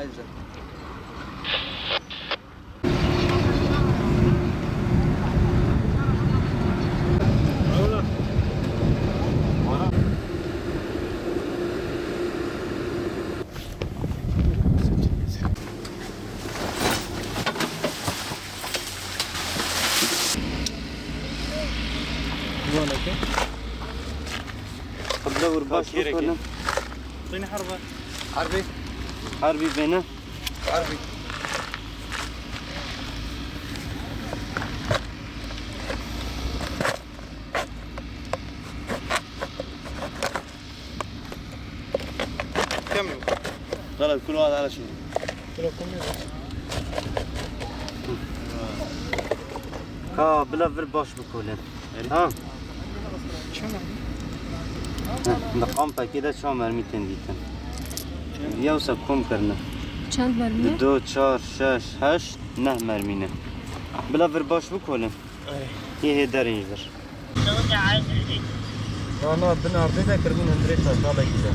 ayrıca. قبل ورباش بكلم طيني حربي حربي بينا حربي كم غلط كل واحد على شيء ها بلا ورباش بكلم ها نقام پکیده چه مرمی تندیتن یه سب کم کرنه چند مرمیه؟ 2 4 6 8 9 مرمینه بلا ورباش بکلم یه هیدر اینج بر نه بنارده ده کربون اندره تا ساله گیده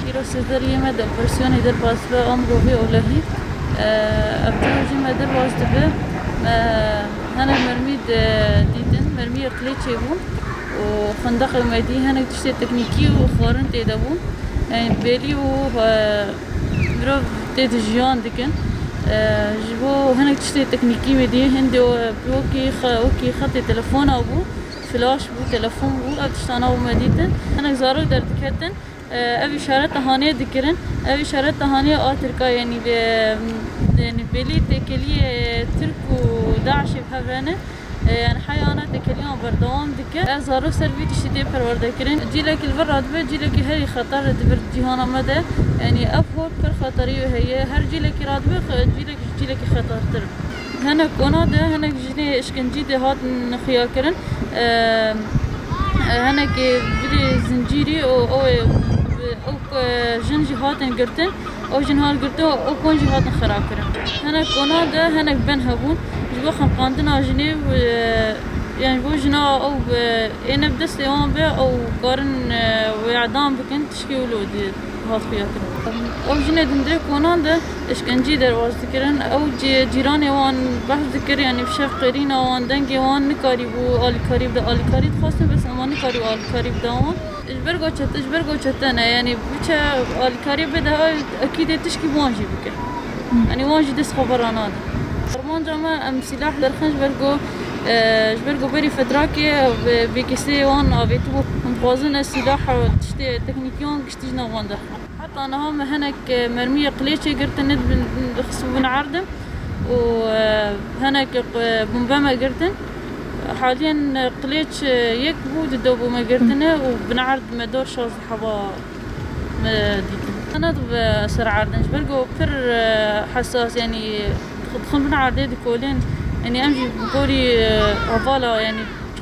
ایرو سیدریه مده ورسیونی در باز به امروی اولهی ابتراجی مده باز به هنه مرمی دیدن مرمی اقلیچه بود و خندق اومدی هنه تشتی تکنیکی و خارن تیده بود yani beli و برو تید جیان دکن جبو هنه تشتی تکنیکی میدی هنده وکی خط تلفون آبو فلاش بو تلفون بو اتشتانا اومدیتن هنه زارو درد کردن اوی شارت تهانیه دکرن اوی شارت تهانیه آترکا yani بلی تکلی ترک و داعش بهرنه yani hayana tekeliyan berdawam dike zaro servi tiştê perwerde kirin cîlek li vir radibe cîlekî herî xetar dibir cîhana me de yani ev hor pir xeterî heye her cîlekî radibe cîlekî xetartir hinek ona de hinek jinê işkincî de hatin xuya kirin hinekê birê zincîrî o jin jî hatin girtin o jin hat girtin o kon jî hatin xera kirin hinek ona de hinek ben hebûn جبو خمقاندنا جنيف يعني بو جنا أو أنا بدست يوم بيا أو قارن ويعدام بكن تشكي ولودي هاد خياطر أو جنا دندري كونان ده إشكنجي درواز ذكرن أو جيراني وان بحث ذكر يعني في شاف قرينا وان دنجي وان نكاري بو آل كاريب ده آل كاريب خاصة بس أما نكاري آل كاريب ده وان إجبرقو تشتنا يعني بيشة آل كاريب ده أكيد تشكي وانجي بكر يعني وانجي دس خبرنا ده فرمان جامع ام سلاح درخنج برگو بری فدراکی بکسی وان آویتو مخوازن سلاح تشتی تکنیکیان کشتیج نوان ده حتی آنها هنک مرمی قلیچه گرتن ند خصوبن عردم و هنک بمبما گرتن حاليا قليش يك بود دوبو ما قرتنا وبنعرض مدور شاز حبا ديتن انا بسرعة عردنج برقو بر حساس يعني دخل من عردي كولين يعني امشي بقولي هفالا يعني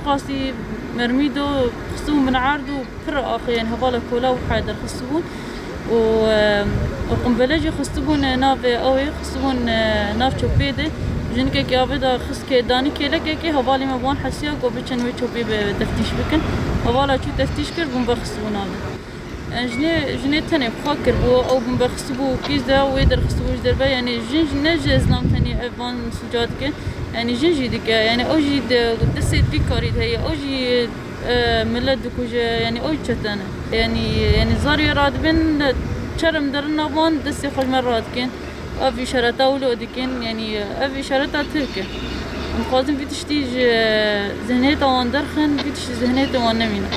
قاسي مرميدو خصوم من عردو بر اخي يعني هفالا كولا وحيدر خصوبون وقنبلجي خصوبون ناف اوي خصوبون ناف چوبيدي جنكي كي ابدا خص كي داني كيلك كي هفالي مبان حسيا كو بچن وي چوبي تفتيش بكن هفالا چو تفتيش كر بون بخصوبون هذا جني تاني بخاكر بو او بون بخصوبو كيز دا ويدر خصوبوش دربا يعني جن جزلام تاني افان سجاد كن يعني جنجي ديك يعني اوجي دسيت في كاريد هي اوجي ملت دكوج يعني اوجي چتانه يعني زاري رادبن چرم درنا بان دسي خوش مرات كن افي شرطا ولو دكن يعني افي شرطا تركه مخازن في تشتيج ذهنيت وان درخن في تشتيج ذهنيت وان نمينه